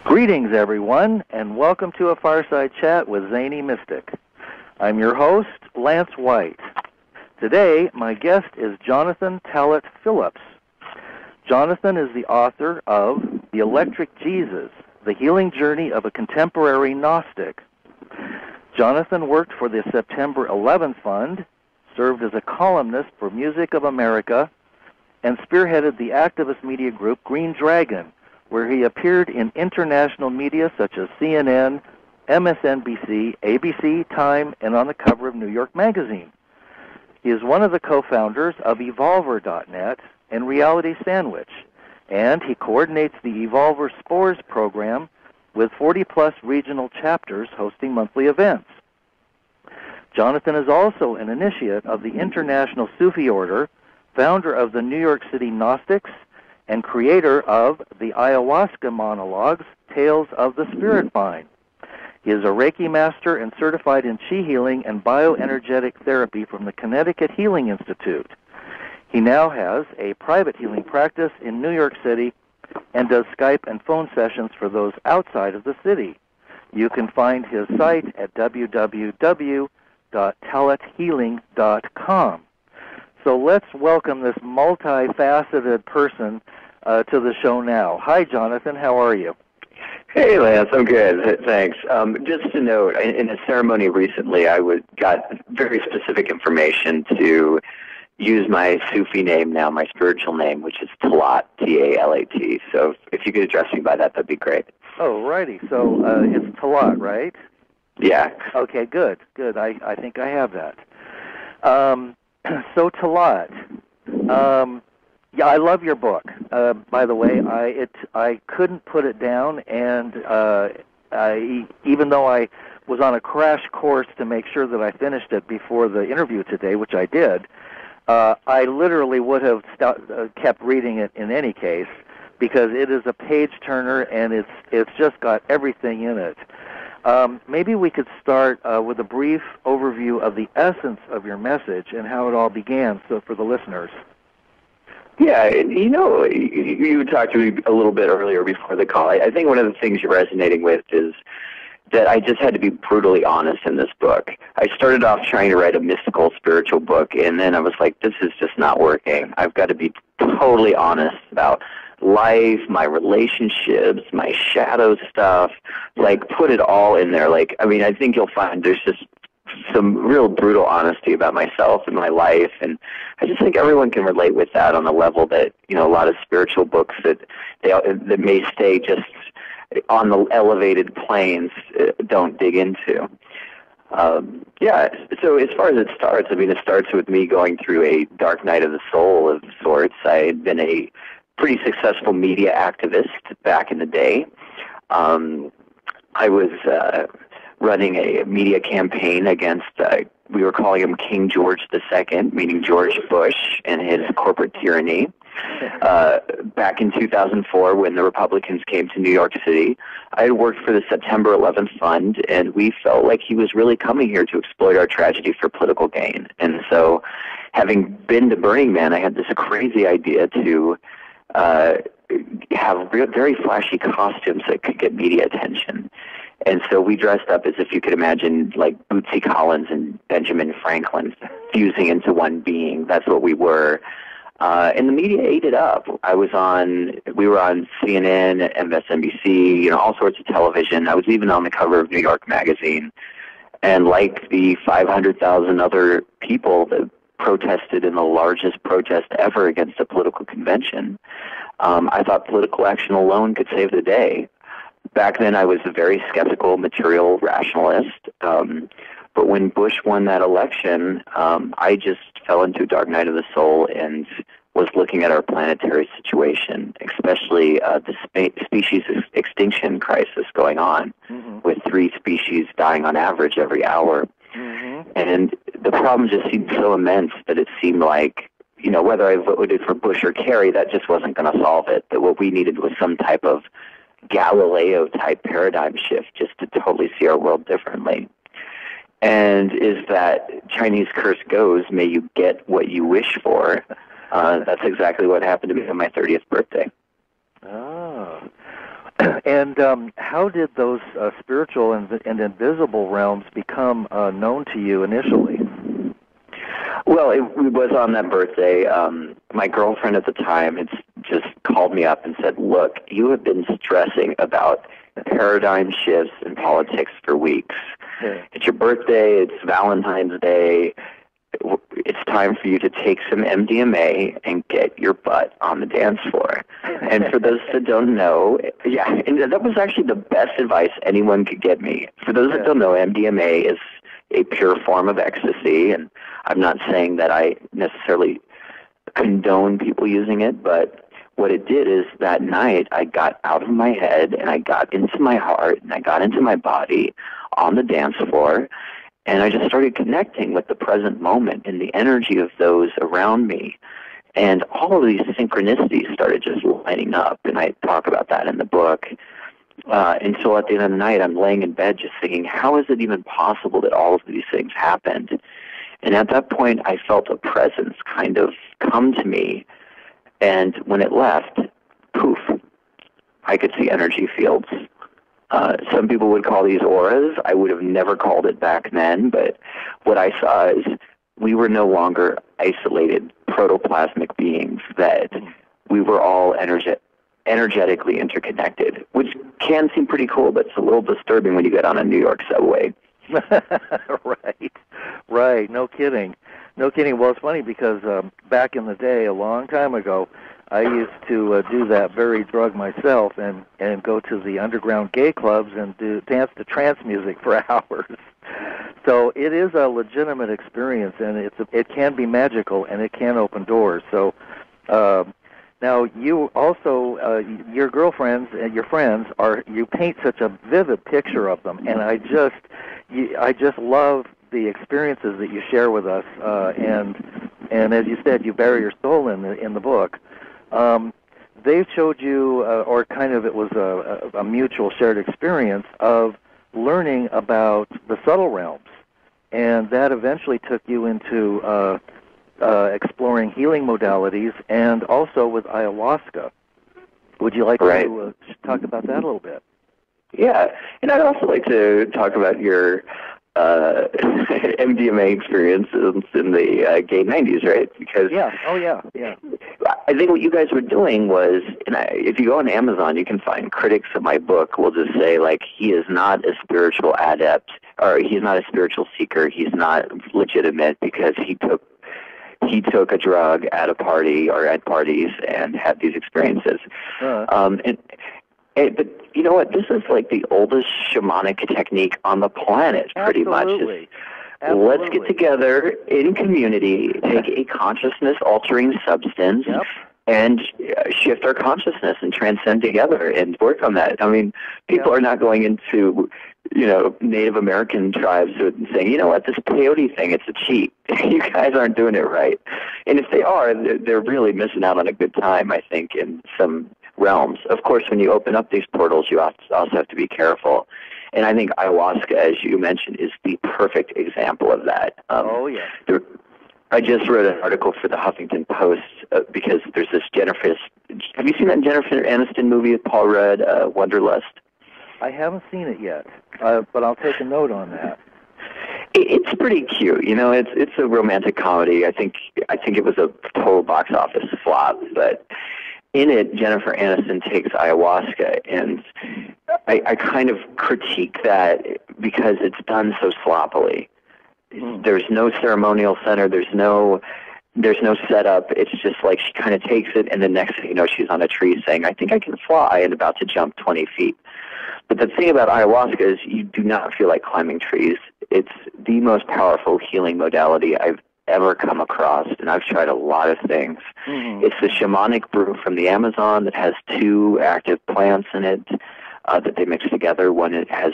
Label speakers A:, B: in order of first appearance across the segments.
A: Greetings, everyone, and welcome to a Fireside Chat with Zany Mystic. I'm your host, Lance White. Today, my guest is Jonathan Talat Phillips. Jonathan is the author of The Electric Jesus, The Healing Journey of a Contemporary Gnostic. Jonathan worked for the September 11th Fund, served as a columnist for Music of America, and spearheaded the activist media group Greene Dragon, where he appeared in international media such as CNN, MSNBC, ABC, Time, and on the cover of New York Magazine. He is one of the co-founders of Evolver.net and Reality Sandwich, and he coordinates the Evolver Spores program with 40-plus regional chapters hosting monthly events. Jonathan is also an initiate of the International Sufi Order, founder of the New York City Gnostics, and creator of the Ayahuasca Monologues, Tales of the Spirit Vine. He is a Reiki Master and certified in Chi healing and bioenergetic therapy from the Connecticut Healing Institute. He now has a private healing practice in New York City and does Skype and phone sessions for those outside of the city. You can find his site at www.talathealing.com. So let's welcome this multifaceted person to the show now. Hi, Jonathan. How are you?
B: Hey, Lance. I'm good. Thanks. Just to note, in a ceremony recently, I got very specific information to use my Sufi name now, my spiritual name, which is Talat, T-A-L-A-T. So if you could address me by that, that'd be great.
A: Oh, righty. So it's Talat, right?
B: Yeah.
A: Okay, good. I think I have that. So Talat, yeah, I love your book. By the way, I couldn't put it down, and even though I was on a crash course to make sure that I finished it before the interview today, which I did, I literally would have kept reading it in any case, because it is a page turner and it's just got everything in it. Maybe we could start with a brief overview of the essence of your message and how it all began, so for the listeners.
B: Yeah, you talked to me a little bit earlier before the call. I think one of the things you're resonating with is that I just had to be brutally honest in this book. I started off trying to write a mystical, spiritual book, and then I was like, this is just not working. I've got to be totally honest about life, my relationships, my shadow stuff, like put it all in there. Like, I mean, I think you'll find there's just some real brutal honesty about myself and my life, and I just think everyone can relate with that on a level that, a lot of spiritual books that may stay just on the elevated planes don't dig into. Yeah, so as far as it starts, I mean, it starts with me going through a dark night of the soul of sorts. I had been a pretty successful media activist back in the day. I was running a media campaign against, we were calling him King George II, meaning George Bush and his corporate tyranny. Back in 2004, when the Republicans came to New York City, I had worked for the September 11th Fund, and we felt like he was really coming here to exploit our tragedy for political gain. And so, having been to Burning Man, I had this crazy idea to have very flashy costumes that could get media attention. And so we dressed up as if you could imagine like Bootsy Collins and Benjamin Franklin fusing into one being. That's what we were. And the media ate it up. We were on CNN, MSNBC, all sorts of television. I was even on the cover of New York Magazine. And like the 500,000 other people that protested in the largest protest ever against a political convention, I thought political action alone could save the day. Back then, I was a very skeptical material rationalist. But when Bush won that election, I just fell into a dark night of the soul and was looking at our planetary situation, especially the species extinction crisis going on, with 3 species dying on average every hour. And the problem just seemed so immense that it seemed like, whether I voted for Bush or Kerry, that just wasn't going to solve it. That what we needed was some type of Galileo-type paradigm shift just to totally see our world differently. And is that Chinese curse goes, may you get what you wish for. That's exactly what happened to me on my 30th birthday.
A: Oh. And how did those spiritual and invisible realms become known to you initially?
B: Well, it was on that birthday. My girlfriend at the time had just called me up and said, look, you have been stressing about paradigm shifts in politics for weeks.
A: Yeah.
B: It's your birthday. It's Valentine's Day. It's time for you to take some MDMA and get your butt on the dance floor. And for those that don't know, yeah, and that was actually the best advice anyone could give me. For those that don't know, MDMA is a pure form of ecstasy, and I'm not saying that I necessarily condone people using it, but what it did is that night I got out of my head and I got into my heart and I got into my body on the dance floor, and I just started connecting with the present moment and the energy of those around me. And all of these synchronicities started just lining up, and I talk about that in the book. Until at the end of the night, I'm laying in bed just thinking, how is it even possible that all of these things happened? And at that point, I felt a presence kind of come to me. And when it left, poof, I could see energy fields. Some people would call these auras. I would have never called it back then, but what I saw is we were no longer isolated protoplasmic beings, that we were all energetically interconnected, which can seem pretty cool, but it's a little disturbing when you get on a New York subway.
A: Right. No kidding. Well, it's funny because back in the day, a long time ago, I used to do that very drug myself and go to the underground gay clubs and dance to trance music for hours. So it is a legitimate experience, and it can be magical, and it can open doors. So now you also, your girlfriends and your friends, you paint such a vivid picture of them, and I just love the experiences that you share with us, and as you said, you bury your soul in the book. They showed you, or kind of it was a mutual shared experience of learning about the subtle realms, and that eventually took you into exploring healing modalities, and also with ayahuasca. Would you like to talk about that a little bit?
B: Yeah, and I'd also like to talk about your MDMA experiences in the gay 90s, right? Because I think what you guys were doing was, and if you go on Amazon, you can find critics of my book will just say, like, he is not a spiritual adept, or he's not a spiritual seeker, he's not legitimate because he took a drug at a party or at parties and had these experiences. But you know what? This is like the oldest shamanic technique on the planet, pretty much.
A: Absolutely.
B: Let's get together in community, take a consciousness-altering substance, and shift our consciousness and transcend together and work on that. I mean, people are not going into, Native American tribes and saying, you know what, this peyote thing, it's a cheat. You guys aren't doing it right. And if they are, they're really missing out on a good time, I think, in some realms. Of course, when you open up these portals, you also have to be careful. And I think ayahuasca, as you mentioned, is the perfect example of that. I just wrote an article for the Huffington Post because there's this Jennifer. Have you seen that Jennifer Aniston movie with Paul Rudd, Wanderlust?
A: I haven't seen it yet, but I'll take a note on that.
B: It's pretty cute, It's a romantic comedy. I think it was a total box office flop, but in it, Jennifer Aniston takes ayahuasca, and I kind of critique that because it's done so sloppily. There's no ceremonial center. There's no setup. It's just like she kind of takes it, and the next thing you know, she's on a tree saying, I think I can fly, and about to jump 20 feet. But the thing about ayahuasca is you do not feel like climbing trees. It's the most powerful healing modality I've ever come across, and I've tried a lot of things. It's the shamanic brew from the Amazon that has 2 active plants in it that they mix together. One, it has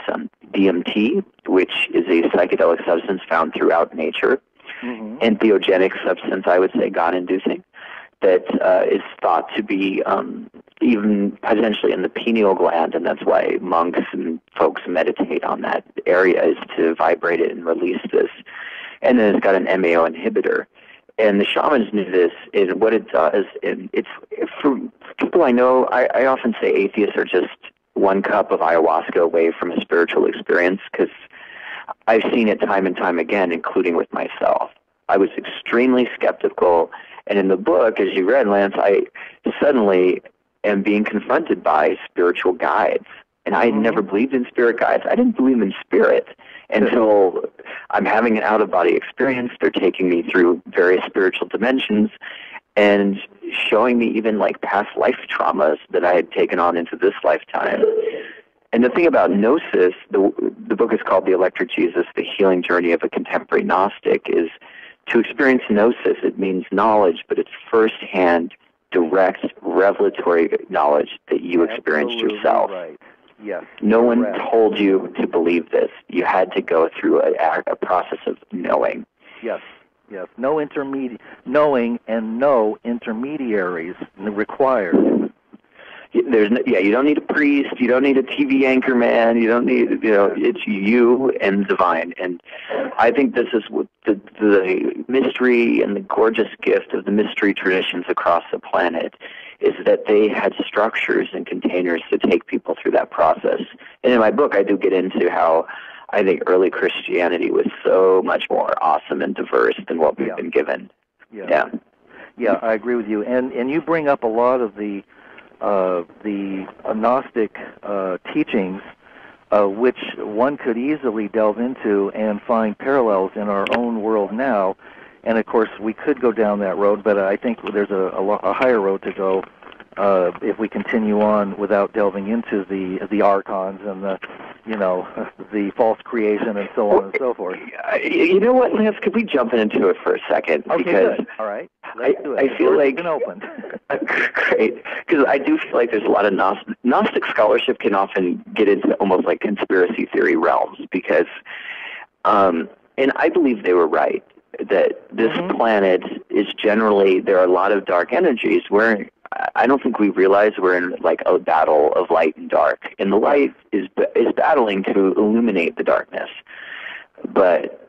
B: DMT, which is a psychedelic substance found throughout nature, entheogenic substance, I would say, God-inducing, that is thought to be even potentially in the pineal gland, and that's why monks and folks meditate on that area, is to vibrate it and release this. And then it's got an MAO inhibitor. And the shamans knew this, and what it does, and it's, for people I know, I often say atheists are just one cup of ayahuasca away from a spiritual experience, because I've seen it time and time again, including with myself. I was extremely skeptical, and in the book, as you read, Lance, I suddenly am being confronted by spiritual guides. And I had never believed in spirit guides. I didn't believe in spirit until I'm having an out-of-body experience. They're taking me through various spiritual dimensions and showing me even like past life traumas that I had taken on into this lifetime. And the thing about Gnosis, the book is called The Electric Jesus, The Healing Journey of a Contemporary Gnostic, is to experience Gnosis, it means knowledge, but it's firsthand, direct, revelatory knowledge that you experienced yourself.
A: Right. Yes.
B: No one told you to believe this. You had to go through a process of knowing.
A: Yes. Yes. No knowing and no intermediaries required.
B: You don't need a priest, you don't need a TV anchor man, you don't need, it's you and divine. And I think this is what the mystery and the gorgeous gift of the mystery traditions across the planet is, that they had structures and containers to take people through that process. And in my book, I do get into how I think early Christianity was so much more awesome and diverse than what we've been given. Yeah,
A: I agree with you. And you bring up a lot of the Gnostic teachings, which one could easily delve into and find parallels in our own world now. And of course, we could go down that road, but I think there's a higher road to go if we continue on without delving into the archons and the false creation and so on and so forth.
B: You know what, Lance? Could we jump into it for a second?
A: Okay,
B: because
A: good. All right. Let's do it.
B: I feel like
A: open.
B: Great, because I do feel like there's a lot of Gnostic scholarship can often get into almost like conspiracy theory realms, because, and I believe they were right, that this planet is generally, there are a lot of dark energies where I don't think we realize we're in like a battle of light and dark, and the light is battling to illuminate the darkness. But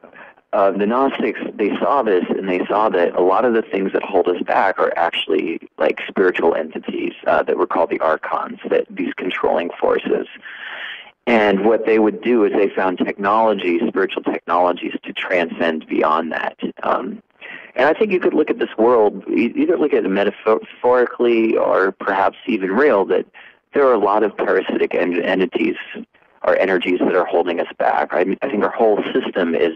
B: the Gnostics, they saw this, and they saw that a lot of the things that hold us back are actually like spiritual entities that were called the archons, that these controlling forces. And what they would do is they found technologies, spiritual technologies, to transcend beyond that. And I think you could look at this world, either look at it metaphorically or perhaps even real, that there are a lot of parasitic entities or energies that are holding us back. I think our whole system is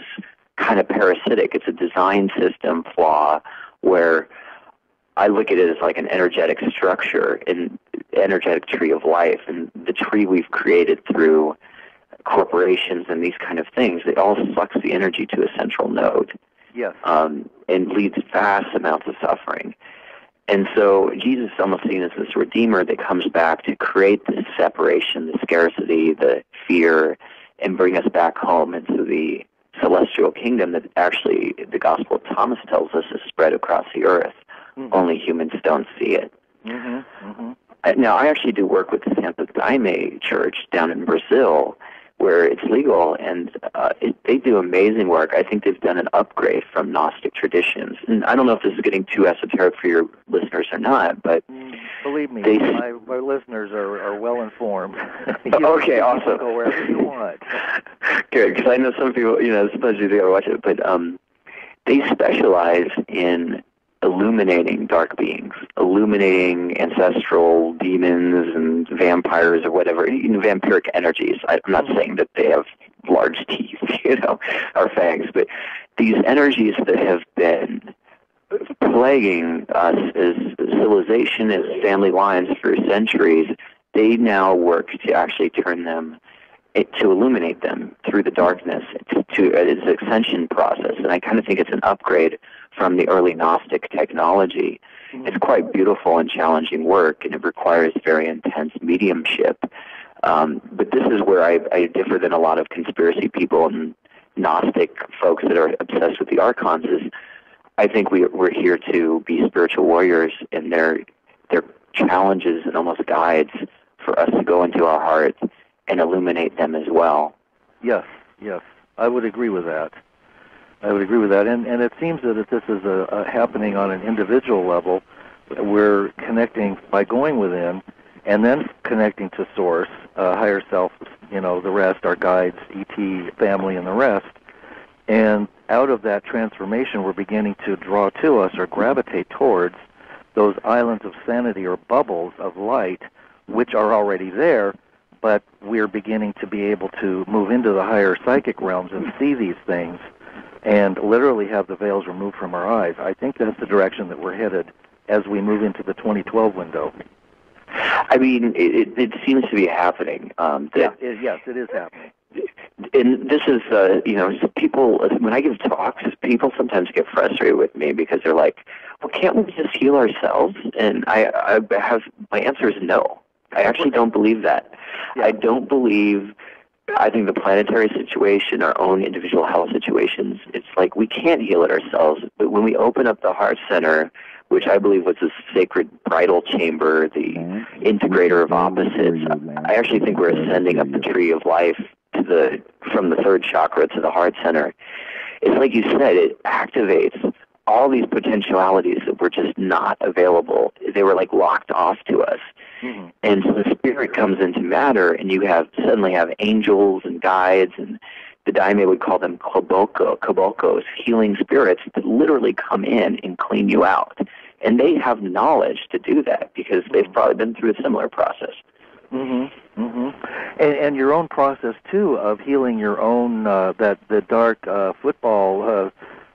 B: kind of parasitic. It's a design system flaw where I look at it as like an energetic structure, an energetic tree of life, and the tree we've created through corporations and these kind of things, it all sucks the energy to a central node.
A: Yes.
B: And leads vast amounts of suffering. And so Jesus is almost seen as this redeemer that comes back to create this separation, the scarcity, the fear, and bring us back home into the celestial kingdom that actually the Gospel of Thomas tells us is spread across the earth. Only humans don't see it. Now, I actually do work with the Santo Daime Church down in Brazil, where it's legal, and they do amazing work. I think they've done an upgrade from Gnostic traditions. And I don't know if this is getting too esoteric for your listeners or not, but
A: believe me, my listeners are well informed.
B: Okay, awesome.
A: Go wherever you want.
B: Good, because I know some people, sometimes you gotta watch it, but they specialize in illuminating dark beings, illuminating ancestral demons and vampires or whatever, vampiric energies. I'm not saying that they have large teeth, or fangs, but these energies that have been plaguing us as civilization, as family lines for centuries, they now work to actually turn them, to illuminate them through the darkness, to its ascension process. And I kind of think it's an upgrade from the early Gnostic technology. It's quite beautiful and challenging work, and it requires very intense mediumship. But this is where I differ than a lot of conspiracy people and Gnostic folks that are obsessed with the archons. Is I think we're here to be spiritual warriors, and they're challenges and almost guides for us to go into our heart and illuminate them as well. Yes,
A: I would agree with that. And it seems that if this is happening on an individual level, we're connecting by going within and then connecting to Source, higher self, the rest, our guides, ET, family, and the rest. And out of that transformation, we're beginning to draw to us or gravitate towards those islands of sanity or bubbles of light, which are already there, but we're beginning to be able to move into the higher psychic realms and see these things and literally have the veils removed from our eyes. I think that's the direction that we're headed as we move into the 2012 window.
B: I mean, it seems to be happening.
A: Yes, it is happening.
B: And this is, people, when I give talks, people sometimes get frustrated with me because they're like, well, can't we just heal ourselves? And I have, my answer is no. I actually don't believe that.
A: Yeah.
B: I think the planetary situation, our own individual health situations, it's like we can't heal it ourselves. But when we open up the heart center, which I believe was the sacred bridal chamber, the integrator of opposites, I actually think we're ascending up the tree of life from the third chakra to the heart center. It's like you said, it activates all these potentialities that were just not available. They were like locked off to us. Mm-hmm. And so the spirit comes into matter, and you suddenly have angels and guides, and the Daime would call them kobokos, healing spirits that literally come in and clean you out. And they have knowledge to do that because they've probably been through a similar process.
A: Mm-hmm. Mm-hmm. And your own process too of healing your own the dark football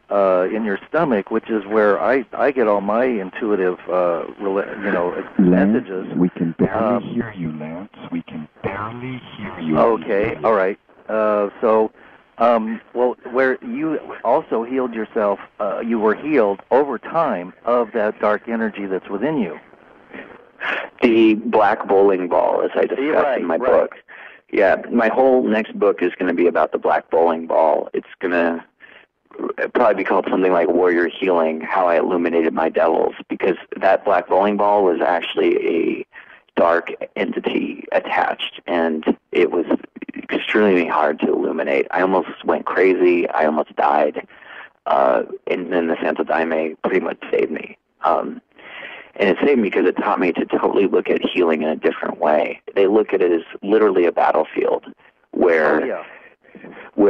A: in your stomach, which is where I get all my intuitive messages.
C: Lance, we can barely hear you, Lance. We can barely hear you.
A: Okay, all right. Where you also healed yourself, you were healed over time of that dark energy that's within you.
B: The black bowling ball, as I discussed in my book. Yeah, my whole next book is going to be about the black bowling ball. It's going to probably be called something like Warrior Healing, How I Illuminated My Devils, because that black bowling ball was actually a dark entity attached, and it was extremely hard to illuminate. I almost went crazy. I almost died. And then the Santa Daime pretty much saved me. And it saved me because it taught me to totally look at healing in a different way. They look at it as literally a battlefield where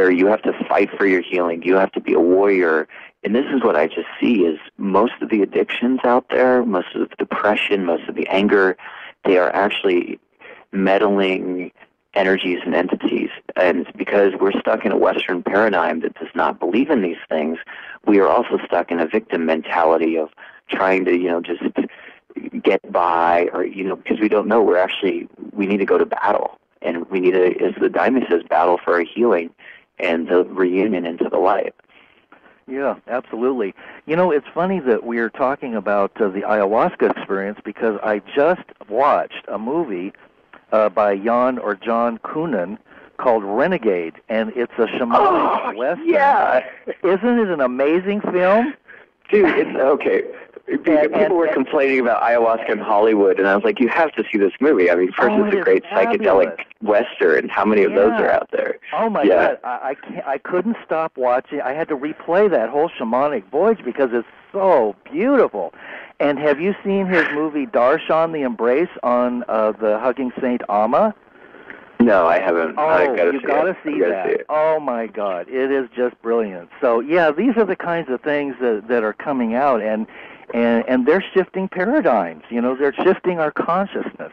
B: you have to fight for your healing. You have to be a warrior. And this is what I just see is most of the addictions out there, most of the depression, most of the anger, they are actually meddling energies and entities. And because we're stuck in a Western paradigm that does not believe in these things, we are also stuck in a victim mentality of trying to, just get by or, because we don't know. We need to go to battle. And we need to, as the Daime says, battle for our healing and the reunion into the light.
A: Yeah, absolutely. It's funny that we're talking about the ayahuasca experience because I just watched a movie by John Kuhnen called Renegade, and it's a shamanic western.
B: Yeah.
A: Isn't it an amazing film?
B: Dude, it's okay. People were complaining about ayahuasca in Hollywood, and I was like, you have to see this movie. I mean, first, it's a great psychedelic western. How many of those are out there?
A: Oh, my God. I couldn't stop watching. I had to replay that whole shamanic voyage because it's so beautiful. And have you seen his movie Darshan the Embrace on the Hugging Saint Amma?
B: No, I haven't.
A: Oh, you got to see that. Oh, my God. It is just brilliant. So, yeah, these are the kinds of things that are coming out, and they're shifting paradigms. They're shifting our consciousness.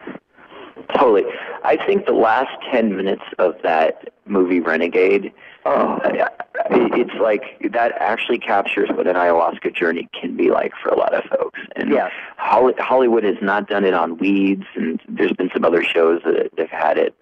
B: Totally. I think the last 10 minutes of that movie, Renegade, it's like that actually captures what an ayahuasca journey can be like for a lot of folks. And
A: yes.
B: Hollywood has not done it on weeds, and there's been some other shows that have had it.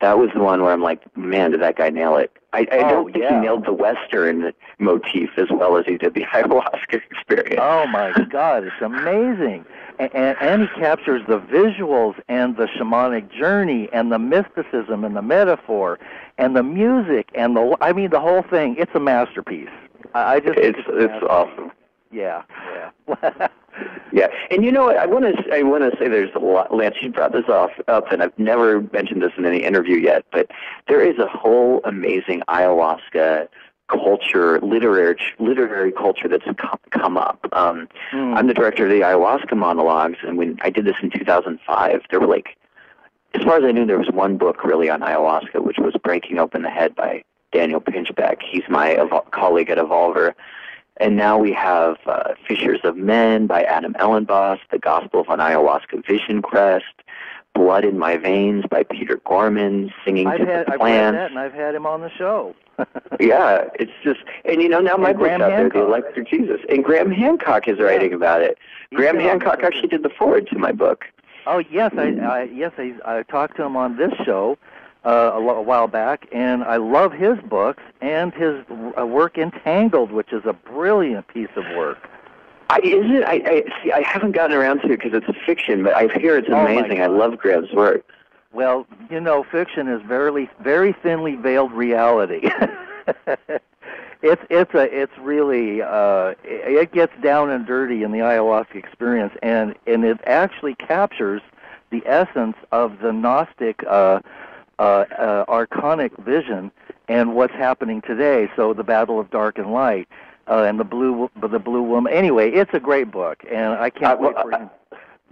B: That was the one where I'm like, man, did that guy nail it? I don't think he nailed the Western motif as well as he did the ayahuasca experience.
A: Oh, my God, it's amazing. And he captures the visuals and the shamanic journey and the mysticism and the metaphor and the music and the whole thing. It's a masterpiece. I just think
B: it's awesome.
A: Yeah.
B: Yeah, and you know what? I want to say there's a lot. Lance, you brought this up, and I've never mentioned this in any interview yet. But there is a whole amazing ayahuasca culture, literary culture that's come up. I'm the director of the Ayahuasca Monologues, and when I did this in 2005, there were like as far as I knew, there was one book really on ayahuasca, which was Breaking Open the Head by Daniel Pinchbeck. He's my colleague at Evolver. And now we have Fishers of Men by Adam Ellenboss, The Gospel of an Ayahuasca Vision Quest, Blood in My Veins by Peter Gorman, Singing to the Plants.
A: I've read that, and I've had him on the show.
B: Yeah, it's just, and now my book's out there, The Electric Jesus. And Graham Hancock is writing about it. Graham Hancock actually did the foreword to my book.
A: Oh, yes, I talked to him on this show a while back, and I love his books and his work Entangled, which is a brilliant piece of work. I haven't gotten around to it because it's a fiction, but I hear it's amazing. I love Graham's work. Well, fiction is very thinly veiled reality. It's really it gets down and dirty in the ayahuasca experience, and it actually captures the essence of the Gnostic archonic vision and what's happening today. So the battle of dark and light, and the blue woman. Anyway, it's a great book, and I can't wait for him.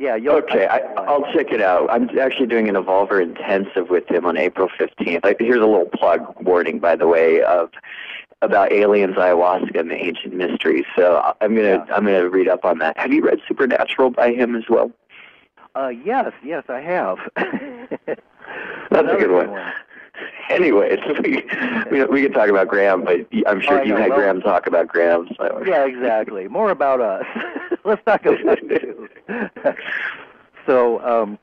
A: Yeah.
B: I'll check it out. I'm actually doing an Evolver intensive with him on April 15th. Here's a little plug warning, by the way, about aliens, ayahuasca, and the ancient mysteries. So I'm gonna read up on that. Have you read Supernatural by him as well?
A: Yes, I have.
B: That's a good one. Anyway, we can talk about Graham, but I'm sure you had Graham talk about Graham. So.
A: Yeah, exactly. More about us. Let's talk about you. So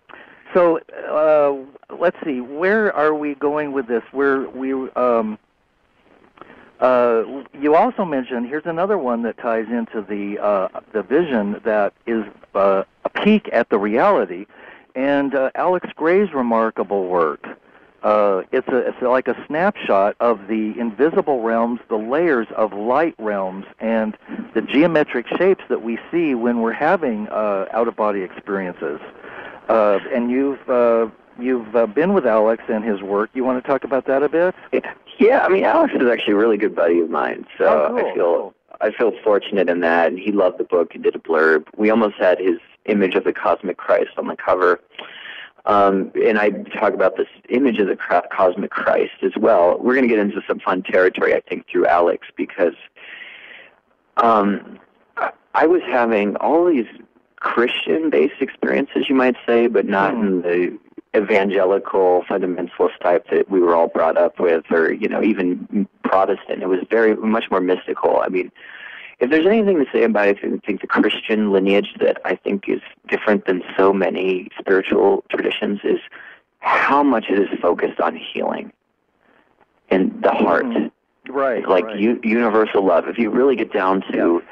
A: let's see. Where are we going with this? You also mentioned, here's another one that ties into the vision that is a peek at the reality, and Alex Gray's remarkable work. It's like a snapshot of the invisible realms, the layers of light realms, and the geometric shapes that we see when we're having out-of-body experiences. And you've been with Alex and his work. You want to talk about that a bit?
B: Yeah, Alex is actually a really good buddy of mine, so cool. I feel fortunate in that, and he loved the book and did a blurb. We almost had his image of the Cosmic Christ on the cover. And I talk about this image of the Cosmic Christ as well. We're going to get into some fun territory, I think, through Alex, because I was having all these Christian-based experiences, you might say, but not in the evangelical fundamentalist type that we were all brought up with, or even Protestant. It was much more mystical. If there's anything to say about it, I think the Christian lineage that I think is different than so many spiritual traditions is how much it is focused on healing and the heart.
A: Right.
B: Universal love. If you really get down to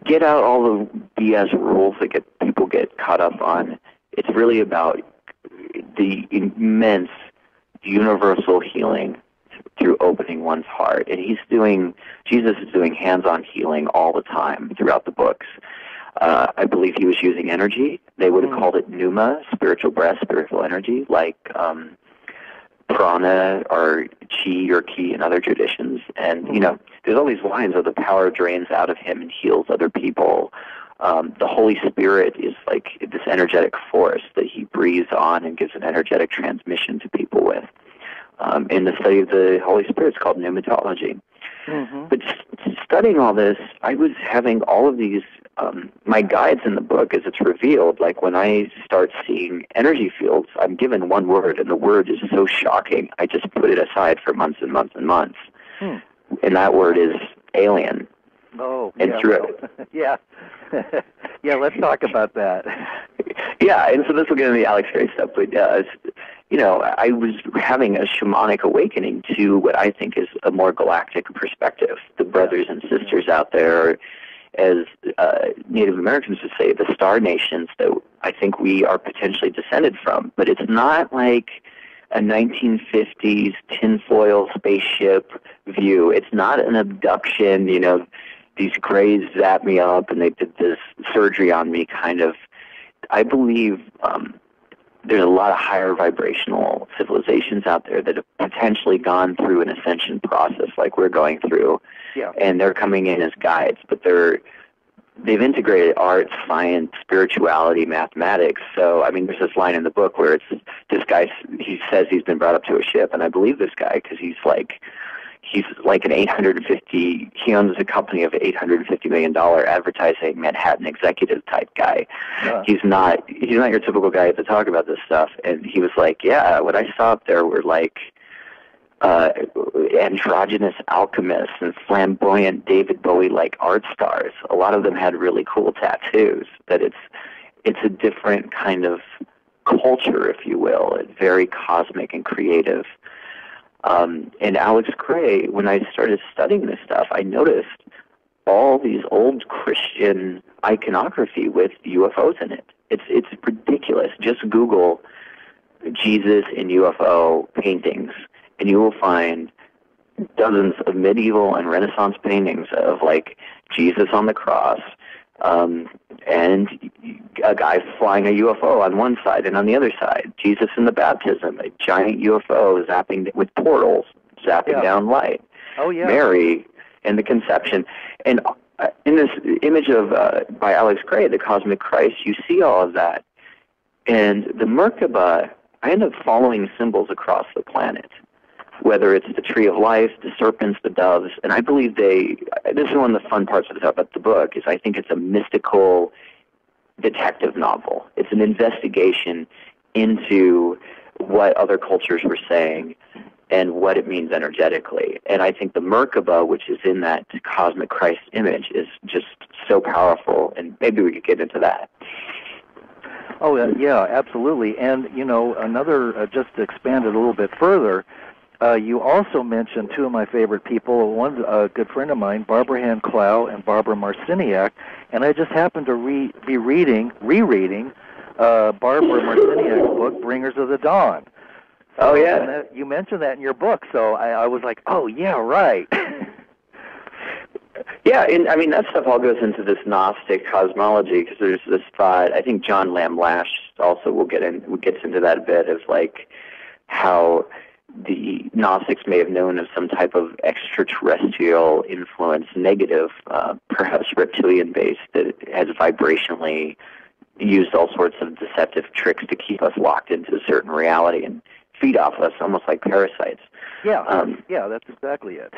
B: get out all the BS rules that people get caught up on, it's really about the immense universal healing through opening one's heart. And Jesus is doing hands-on healing all the time throughout the books. I believe he was using energy. They would have called it pneuma, spiritual breath, spiritual energy, like prana or chi or ki in other traditions. And, there's all these lines of the power drains out of him and heals other people. The Holy Spirit is like this energetic force that he breathes on and gives an energetic transmission to people with. In the study of the Holy Spirit, it's called pneumatology. But studying all this, I was having all of these, my guides in the book, as it's revealed, like when I start seeing energy fields, I'm given one word, and the word is so shocking, I just put it aside for months and months and months. And that word is alien.
A: Oh,
B: and
A: yeah. Yeah, let's talk about that.
B: Yeah, and so this will get into the Alex Gray stuff, but I was having a shamanic awakening to what I think is a more galactic perspective. The brothers and sisters out there, as Native Americans would say, the star nations that I think we are potentially descended from. But it's not like a 1950s tinfoil spaceship view. It's not an abduction, these grays zapped me up and they did this surgery on me kind of. I believe there's a lot of higher vibrational civilizations out there that have potentially gone through an ascension process like we're going through, and they're coming in as guides, but they're they've integrated art, science, spirituality, mathematics. So, I mean, there's this line in the book where it's this guy, he says he's been brought up to a ship, and I believe this guy because he's like an he owns a company of $850 million advertising Manhattan executive type guy.
A: Yeah.
B: He's not your typical guy to talk about this stuff. And he was like, yeah, what I saw up there were like androgynous alchemists and flamboyant David Bowie-like art stars. A lot of them had really cool tattoos. That it's a different kind of culture, if you will. It's very cosmic and creative. And Alex Gray, when I started studying this stuff, I noticed all these old Christian iconography with UFOs in it. It's ridiculous. Just Google Jesus and UFO paintings, and you will find dozens of medieval and Renaissance paintings of like Jesus on the cross, and a guy flying a UFO on one side, and on the other side, Jesus in the baptism, a giant UFO zapping with portals, zapping down light.
A: Oh yeah.
B: Mary and the conception, and in this image of by Alex Gray, the Cosmic Christ, you see all of that, and the Merkaba. I end up following symbols across the planet, whether it's the tree of life, the serpents, the doves, and I believe this is one of the fun parts about the book, is I think it's a mystical detective novel. It's an investigation into what other cultures were saying and what it means energetically. And I think the Merkaba, which is in that Cosmic Christ image, is just so powerful, and maybe we could get into that.
A: Oh, yeah, absolutely. And, another, just to expand it a little bit further, you also mentioned two of my favorite people. One's a good friend of mine, Barbara Hand Clow and Barbara Marciniak, and I just happened to be rereading Barbara Marciniak's book, Bringers of the Dawn.
B: Oh, yeah.
A: And you mentioned that in your book, so I was like, oh, yeah, right.
B: Yeah, and I mean, that stuff all goes into this Gnostic cosmology, because there's this thought, I think John Lamb Lash also gets into that a bit, of like how the Gnostics may have known of some type of extraterrestrial influence, negative, perhaps reptilian-based, that has vibrationally used all sorts of deceptive tricks to keep us locked into a certain reality and feed off us, almost like parasites.
A: Yeah, that's exactly it.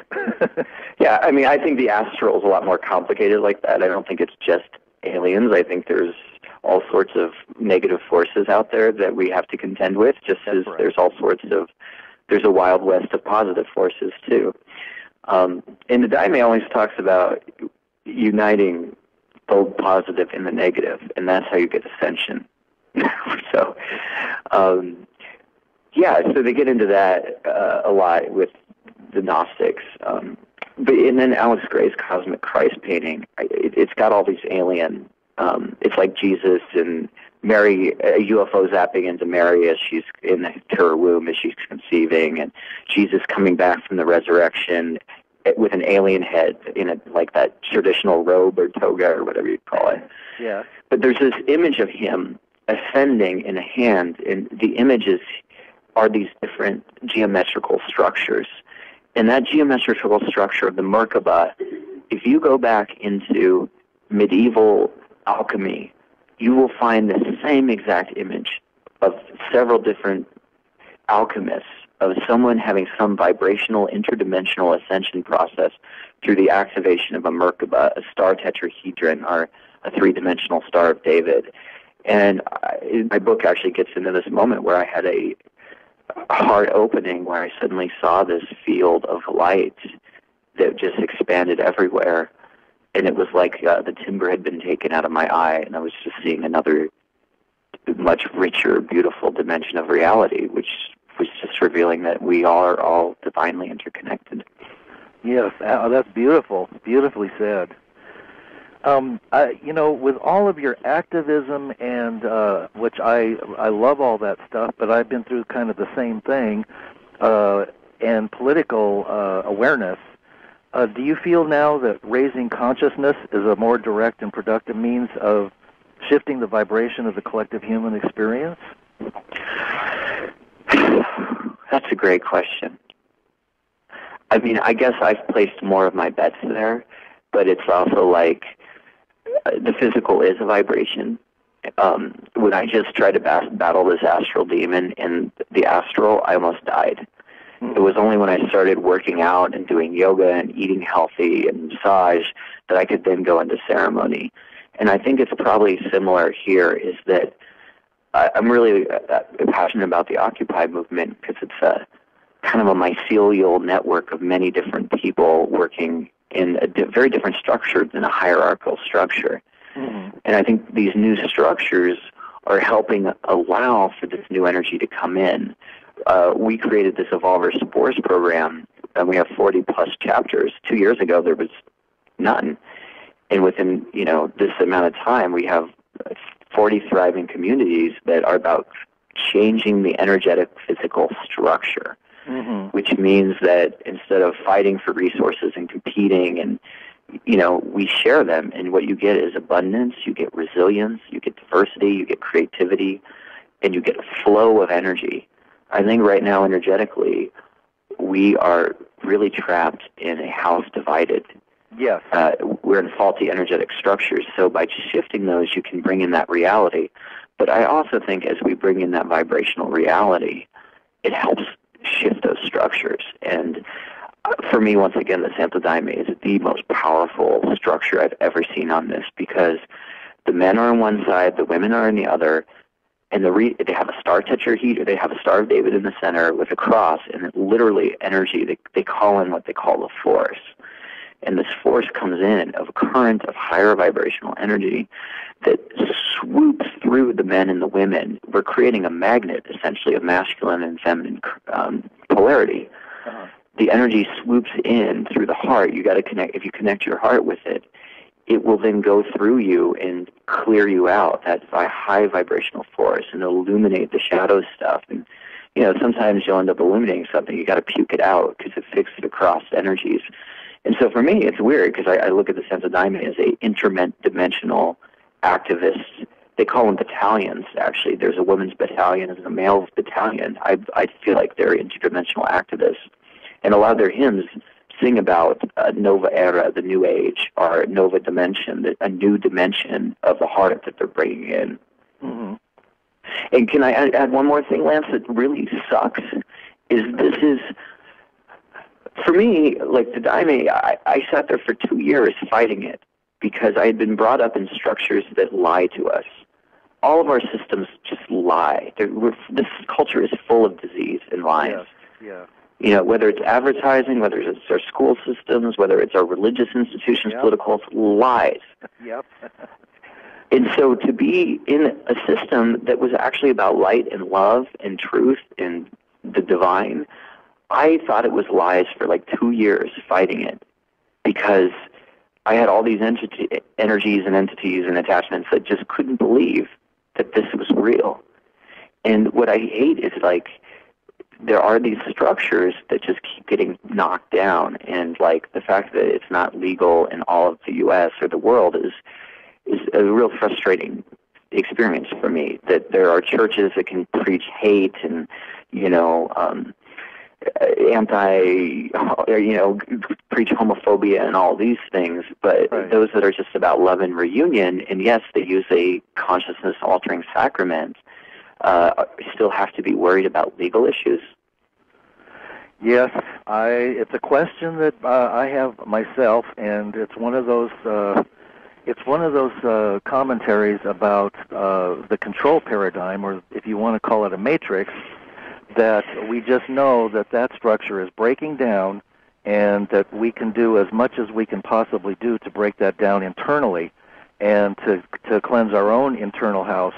B: Yeah, I mean, I think the astral is a lot more complicated like that. I don't think it's just aliens. I think there's all sorts of negative forces out there that we have to contend with, just as there's all sorts of, there's a wild west of positive forces, too. And the Daime always talks about uniting the positive and the negative, and that's how you get ascension. So, yeah, so they get into that a lot with the Gnostics. And then Alex Gray's Cosmic Christ painting, it's got all these alien, it's like Jesus and Mary, a UFO zapping into Mary as she's in her womb as she's conceiving, and Jesus coming back from the resurrection with an alien head in like that traditional robe or toga or whatever you call it.
A: Yeah.
B: But there's this image of him ascending in a hand, and the images are these different geometrical structures. And that geometrical structure of the Merkaba, if you go back into medieval alchemy, you will find the same exact image of several different alchemists, of someone having some vibrational interdimensional ascension process through the activation of a Merkaba, a star tetrahedron, or a three-dimensional Star of David. And my book actually gets into this moment where I had a heart opening, where I suddenly saw this field of light that just expanded everywhere. And it was like the timber had been taken out of my eye, and I was just seeing another much richer, beautiful dimension of reality, which was just revealing that we are all divinely interconnected.
A: Yes, that's beautiful. Beautifully said. With all of your activism and which I love all that stuff, but I've been through kind of the same thing, and political awareness. Do you feel now that raising consciousness is a more direct and productive means of shifting the vibration of the collective human experience?
B: That's a great question. I mean, I guess I've placed more of my bets there, but it's also like, the physical is a vibration. When I just tried to battle this astral demon in the astral, I almost died. It was only when I started working out and doing yoga and eating healthy and massage that I could then go into ceremony. And I think it's probably similar here, is that I'm really passionate about the Occupy movement because it's a kind of a mycelial network of many different people working in a very different structure than a hierarchical structure. Mm-hmm. And I think these new structures are helping allow for this new energy to come in. We created this Evolver Spores program, and we have 40-plus chapters. 2 years ago, there was none. And within, this amount of time, we have 40 thriving communities that are about changing the energetic physical structure, mm-hmm. which means that instead of fighting for resources and competing, and we share them, and what you get is abundance, you get resilience, you get diversity, you get creativity, and you get a flow of energy. I think right now, energetically, we are really trapped in a house divided.
A: Yes.
B: We're in faulty energetic structures, so by shifting those, you can bring in that reality. But I also think as we bring in that vibrational reality, it helps shift those structures. And for me, once again, the Santo Daime is the most powerful structure I've ever seen on this, because the men are on one side, the women are on the other, and they have a star tetrahedron, they have a Star of David in the center with a cross, and it literally energy, they call in what they call the force. And this force comes in of a current of higher vibrational energy that swoops through the men and the women. We're creating a magnet, essentially, of masculine and feminine polarity. Uh-huh. The energy swoops in through the heart. You got to connect. If you connect your heart with it, it will then go through you and clear you out. That high vibrational force, and illuminate the shadow stuff. And sometimes you'll end up illuminating something. You got to puke it out because it fixes across energies. And so for me, it's weird because I look at the Santo Daime as a interdimensional activist. They call them battalions, actually. There's a women's battalion and a male battalion. I feel like they're interdimensional activists. And a lot of their hymns sing about Nova Era, the New Age, or Nova Dimension, a new dimension of the heart that they're bringing in. Mm-hmm. And can I add one more thing, Lance, that really sucks? For me, like the Daime, I sat there for 2 years fighting it because I had been brought up in structures that lie to us. All of our systems just lie. This culture is full of disease and lies.
A: Yes. Yeah.
B: Whether it's advertising, whether it's our school systems, whether it's our religious institutions,
A: yep.
B: political lies.
A: Yep.
B: And so to be in a system that was actually about light and love and truth and the divine, I thought it was lies for like 2 years fighting it because I had all these energies and entities and attachments that just couldn't believe that this was real. And what I hate is like there are these structures that just keep getting knocked down, and like the fact that it's not legal in all of the U.S. or the world is a real frustrating experience for me, that there are churches that can preach hate and preach homophobia and all these things, but right. Those that are just about love and reunion, and yes, they use a consciousness-altering sacrament, still have to be worried about legal issues.
A: Yes, it's a question that I have myself, and it's one of those. Commentaries about the control paradigm, or if you want to call it a matrix, that we just know that structure is breaking down, and that we can do as much as we can possibly do to break that down internally, and to cleanse our own internal house,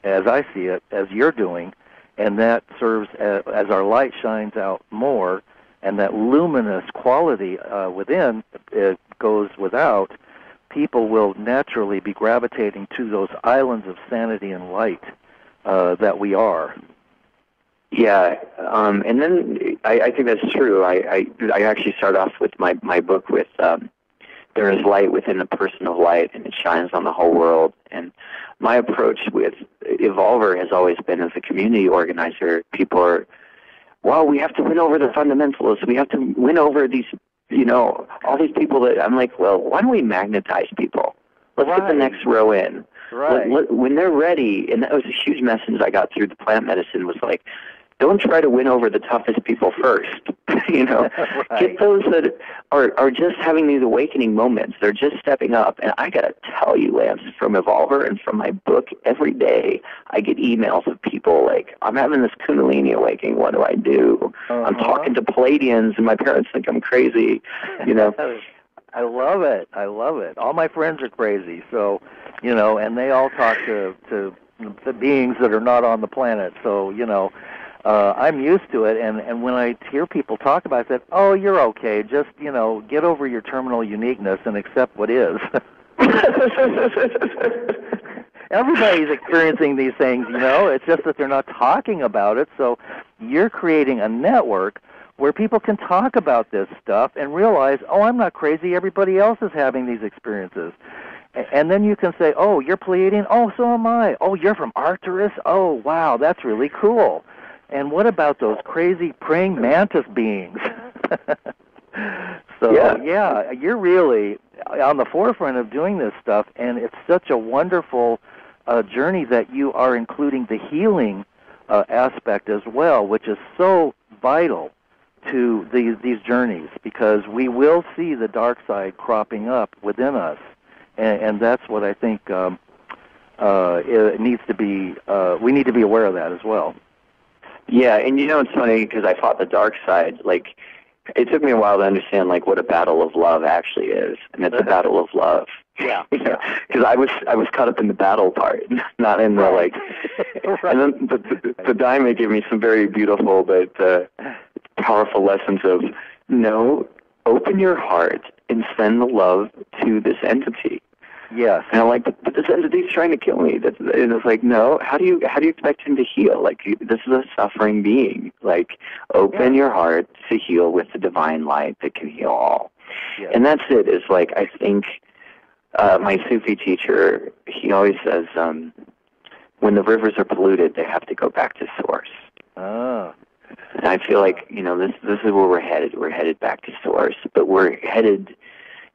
A: as I see it, as you're doing, and that serves as our light shines out more, and that luminous quality within it goes without. People will naturally be gravitating to those islands of sanity and light that we are.
B: Yeah, and then I think that's true. I actually start off with my book with there is light within the person of light, and it shines on the whole world. And my approach with Evolver has always been, as a community organizer, people are, well, we have to win over the fundamentalists. We have to win over these, all these people that I'm like, well, why don't we magnetize people? Let's get the next row in.
A: Right.
B: When they're ready, and that was a huge message I got through the plant medicine, was like, don't try to win over the toughest people first.
A: Right.
B: Get those that are just having these awakening moments. They're just stepping up. And I got to tell you, Lance, from Evolver and from my book, every day I get emails of people like, I'm having this Kundalini awakening. What do I do? I'm talking to Palladians, and my parents think I'm crazy.
A: I love it. I love it. All my friends are crazy, so, and they all talk to the beings that are not on the planet. So, I'm used to it, and when I hear people talk about it, I said, oh, you're okay. Just, get over your terminal uniqueness and accept what is. Everybody's experiencing these things, It's just that they're not talking about it, so you're creating a network where people can talk about this stuff and realize, oh, I'm not crazy. Everybody else is having these experiences. And then you can say, oh, you're Pleiadian? Oh, so am I. Oh, you're from Arcturus? Oh, wow, that's really cool. And what about those crazy praying mantis beings? So, yeah, you're really on the forefront of doing this stuff, and it's such a wonderful journey that you are including the healing aspect as well, which is so vital to these journeys, because we will see the dark side cropping up within us, and that's what I think it needs to be. We need to be aware of that as well.
B: Yeah, and it's funny because I fought the dark side. Like, it took me a while to understand what a battle of love actually is, and it's a battle of love.
A: Yeah.
B: Because I was caught up in the battle part, not in the
A: Right.
B: And then the Daime gave me some very beautiful but powerful lessons of open your heart and send the love to this entity.
A: Yes.
B: And I'm like, but this entity's trying to kill me. And it's like, no. How do you expect him to heal? Like, this is a suffering being. Like, open your heart to heal with the divine light that can heal all.
A: Yes.
B: And that's it. It's like, I think my Sufi teacher, he always says, when the rivers are polluted, they have to go back to source.
A: Oh.
B: And I feel like, this is where we're headed. We're headed back to source, but we're headed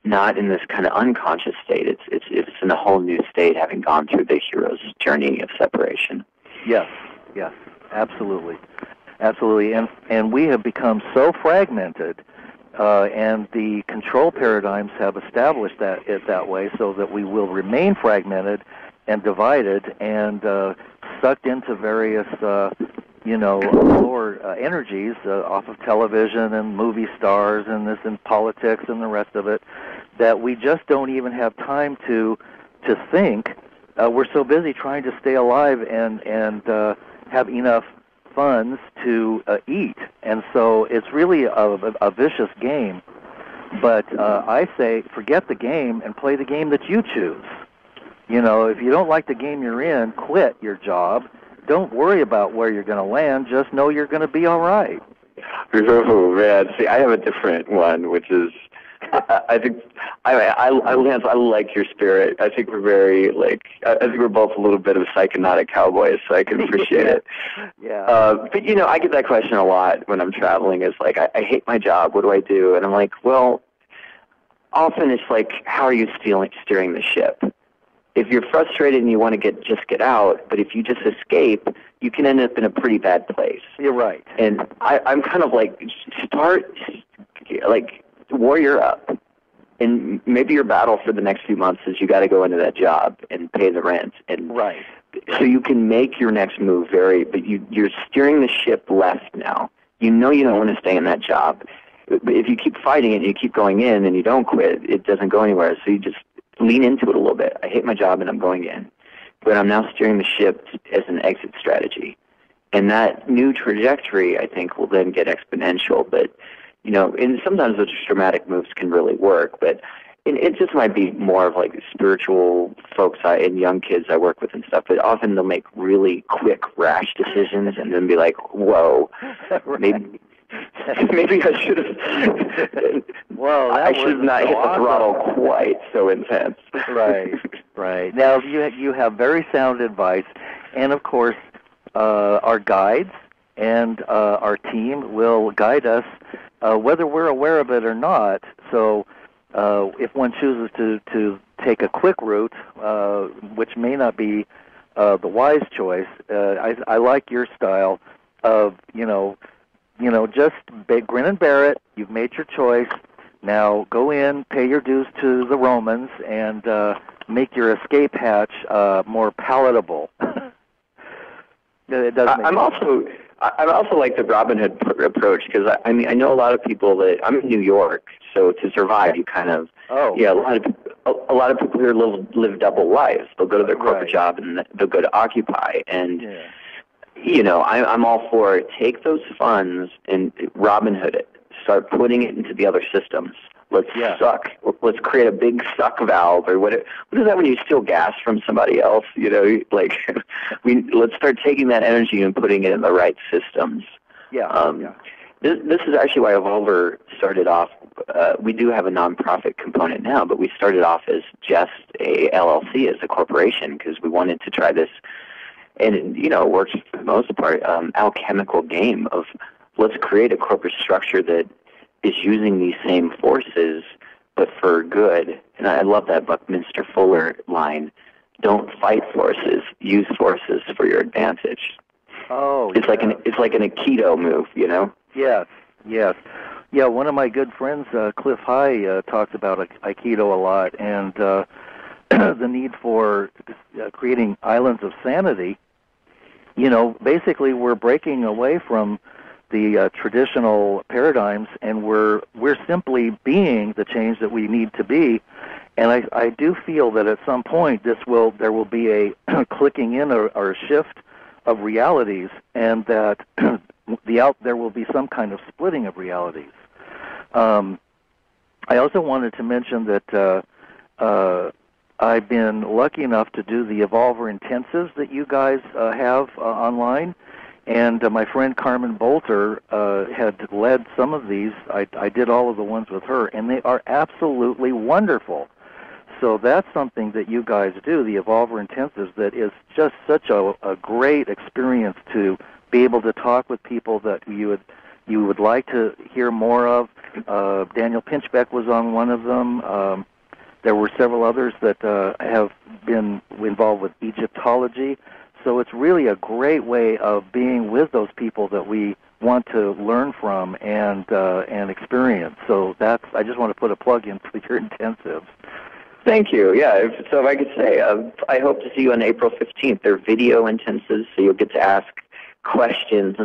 B: not in this kind of unconscious state. It's in a whole new state, having gone through the hero's journey of separation.
A: Yes, absolutely. And we have become so fragmented, and the control paradigms have established that way, so that we will remain fragmented and divided and sucked into various lower energies off of television and movie stars and politics and the rest of it, that we just don't even have time to think. We're so busy trying to stay alive and have enough funds to eat, and so it's really a vicious game. But I say, forget the game and play the game that you choose. If you don't like the game you're in, quit your job. Don't worry about where you're going to land. Just know you're going to be all right.
B: Oh, man. See, I have a different one, which is, I think, Lance, I like your spirit. I think we're very, I think we're both a little bit of psychonaut cowboys, so I can appreciate it.
A: Yeah.
B: But, I get that question a lot when I'm traveling. It's like, I hate my job. What do I do? And I'm like, well, often it's like, how are you steering the ship? If you're frustrated and you want to just get out, but if you just escape, you can end up in a pretty bad place.
A: You're right.
B: And I'm kind of warrior up. And maybe your battle for the next few months is you got to go into that job and pay the rent. And
A: right.
B: So you can make your next move but you're steering the ship left now. You don't want to stay in that job. But if you keep fighting it and you keep going in and you don't quit, it doesn't go anywhere. So you just lean into it a little bit. I hate my job and I'm going in. But I'm now steering the ship as an exit strategy. And that new trajectory, I think, will then get exponential. But, and sometimes those dramatic moves can really work. But it just might be more of spiritual folks and young kids I work with and stuff. But often they'll make really quick, rash decisions and then be like, whoa,
A: right.
B: Maybe I should have.
A: Well,
B: I should have not hit the throttle quite so intense.
A: Right. Now you have very sound advice, and of course, our guides and our team will guide us, whether we're aware of it or not. So, if one chooses to take a quick route, which may not be the wise choice, I like your style of, just grin and bear it. You've made your choice. Now go in, pay your dues to the Romans, and make your escape hatch more palatable. It does.
B: I'm also like the Robin Hood approach, because I know a lot of people that I'm in New York, so to survive you kind of a lot of people here live double lives. They'll go to their corporate job and they'll go to Occupy, and I'm all for it. Take those funds and Robin Hood it. Start putting it into the other systems. Let's suck. Let's create a big suck valve, or what is that when you steal gas from somebody else? Let's start taking that energy and putting it in the right systems. This is actually why Evolver started off. We do have a nonprofit component now, but we started off as just a LLC, as a corporation, because we wanted to try this, and it works for the most part. Alchemical game of let's create a corporate structure that is using these same forces, but for good. And I love that Buckminster Fuller line: "Don't fight forces; use forces for your advantage." Oh, it's like an Aikido move,
A: Yes. Yeah, one of my good friends, Cliff High, talks about Aikido a lot, and the need for creating islands of sanity. Basically we're breaking away from the traditional paradigms, and we're simply being the change that we need to be. And I do feel that at some point there will be a clicking in or a shift of realities, and that there will be some kind of splitting of realities. I also wanted to mention that I've been lucky enough to do the Evolver intensives that you guys have online. And my friend Carmen Bolter had led some of these. I did all of the ones with her, and they are absolutely wonderful. So that's something that you guys do, the Evolver Intensives, that is just such a great experience to be able to talk with people that you would like to hear more of. Daniel Pinchbeck was on one of them. There were several others that have been involved with Egyptology. So it's really a great way of being with those people that we want to learn from and experience. So I just want to put a plug in for your intensives.
B: Thank you. Yeah. So if I could say, I hope to see you on April 15th. They're video intensives, so you'll get to ask questions,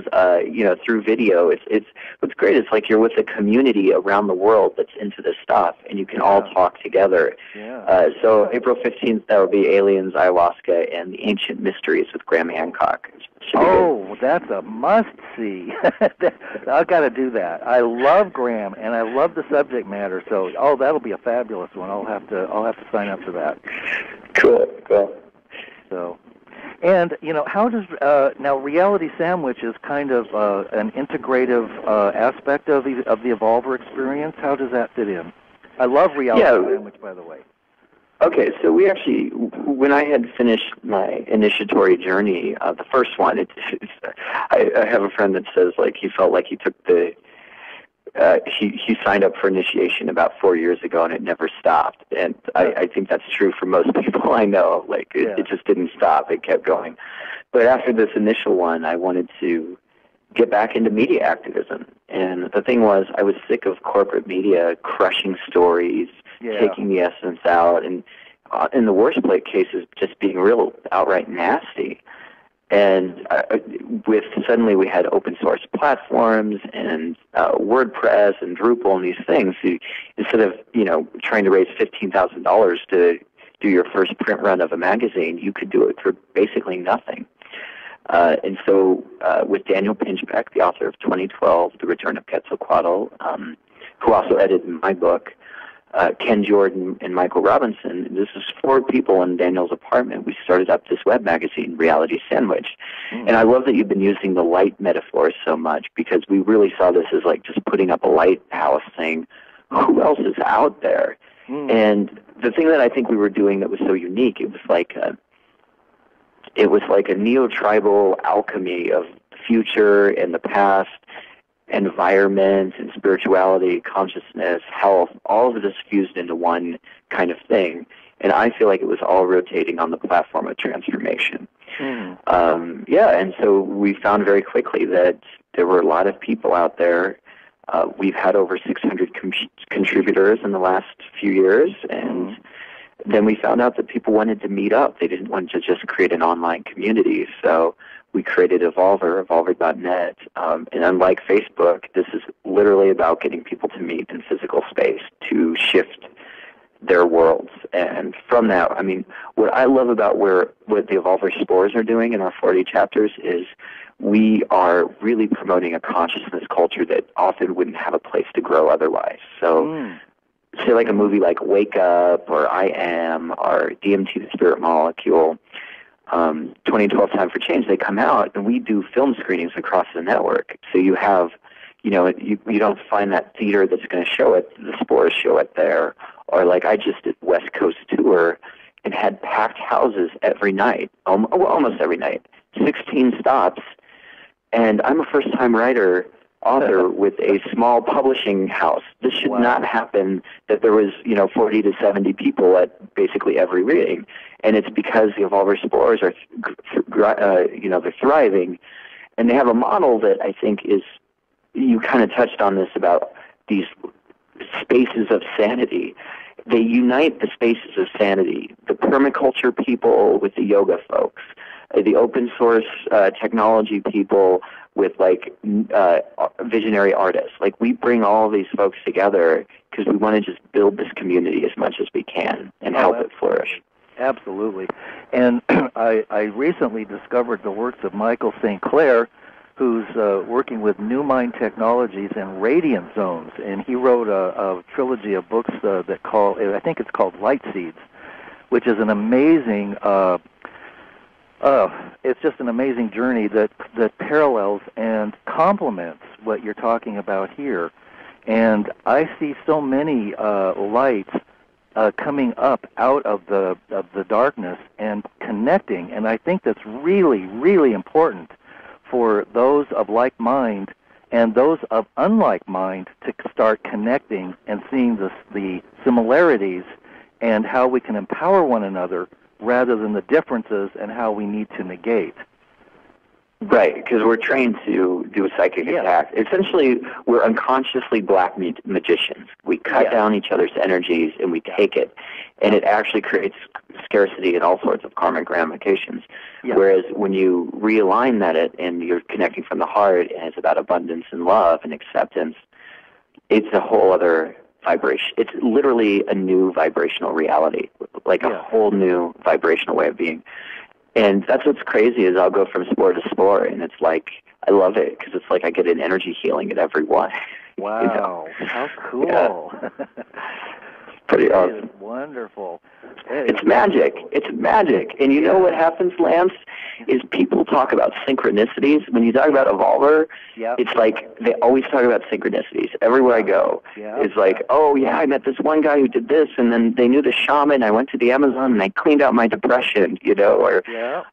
B: through video. It's what's great. It's like you're with a community around the world that's into this stuff, and you can all talk together. Yeah. So April 15th, that will be Aliens, Ayahuasca, and the Ancient Mysteries with Graham Hancock.
A: Oh, that's a must-see. I've got to do that. I love Graham, and I love the subject matter. So, that'll be a fabulous one. I'll have to sign up for that.
B: Cool.
A: So. And, how does, now Reality Sandwich is kind of an integrative aspect of the Evolver experience. How does that fit in? I love Reality Sandwich, by the way.
B: Okay, so we actually, when I had finished my initiatory journey, the first one, I have a friend that says, he felt like he took he signed up for initiation about 4 years ago, and it never stopped. And I think that's true for most people I know. It just didn't stop. It kept going. But after this initial one, I wanted to get back into media activism. And the thing was, I was sick of corporate media crushing stories, taking the essence out, and in the worst cases, just being real outright nasty. And suddenly we had open source platforms and WordPress and Drupal and these things. So instead of trying to raise $15,000 to do your first print run of a magazine, you could do it for basically nothing. And so with Daniel Pinchbeck, the author of 2012, The Return of Quetzalcoatl, who also edited my book, Ken Jordan and Michael Robinson, this is 4 people in Daniel's apartment. We started up this web magazine, Reality Sandwich. And I love that you've been using the light metaphor so much, because we really saw this as just putting up a lighthouse saying, who else is out there? And the thing that I think we were doing that was so unique, it was like a neo-tribal alchemy of the future and the past, environment and spirituality, consciousness, health, all of it is fused into one kind of thing. And I feel like it was all rotating on the platform of transformation. And so we found very quickly that there were a lot of people out there. We've had over 600 contributors in the last few years, and then we found out that people wanted to meet up. They didn't want to just create an online community. So we created Evolver.net. And unlike Facebook, this is literally about getting people to meet in physical space to shift their worlds. And from that, I mean, what I love about what the Evolver Spores are doing in our 40 chapters is we are really promoting a consciousness culture that often wouldn't have a place to grow otherwise. So say like a movie like Wake Up or I Am or DMT the Spirit Molecule, 2012 Time for Change, they come out and we do film screenings across the network. So you have, you don't find that theater that's going to show it, the Spores show it there. Or like I just did West Coast tour and had packed houses every night, almost every night, 16 stops. And I'm a first-time author with a small publishing house. This should not happen that there was, 40 to 70 people at basically every reading. And it's because the Evolver Spores are, they're thriving. And they have a model that I think is, you kind of touched on this about these spaces of sanity. They unite the spaces of sanity, the permaculture people with the yoga folks, the open source technology people with like visionary artists. Like we bring all of these folks together because we want to just build this community as much as we can and help it flourish.
A: Absolutely. And I recently discovered the works of Michael St. Clair, who's working with New Mind Technologies and Radiant Zones, and he wrote a trilogy of books I think it's called Light Seeds, which is an amazing, it's just an amazing journey that parallels and complements what you're talking about here. And I see so many lights coming up out of the darkness and connecting, and I think that's really, really important for those of like mind and those of unlike mind to start connecting and seeing the similarities and how we can empower one another rather than the differences and how we need to negate.
B: Right, because we're trained to do a psychic attack. Essentially, we're unconsciously black magicians. We cut down each other's energies and we take it, and it actually creates scarcity and all sorts of karmic ramifications. Whereas when you realign that and you're connecting from the heart and it's about abundance and love and acceptance, it's a whole other vibration. It's literally a new vibrational reality, like a whole new vibrational way of being. And that's what's crazy is I'll go from spore to spore, and it's like, I love it because it's like I get an energy healing at every one.
A: Wow, how cool.
B: Pretty awesome.
A: Wonderful.
B: It's magic. It's magic. And you know what happens, Lance, is people talk about synchronicities. When you talk about Evolver, it's like they always talk about synchronicities. Everywhere I go, it's like, oh, yeah, I met this one guy who did this, and then they knew the shaman. I went to the Amazon, and I cleaned out my depression, or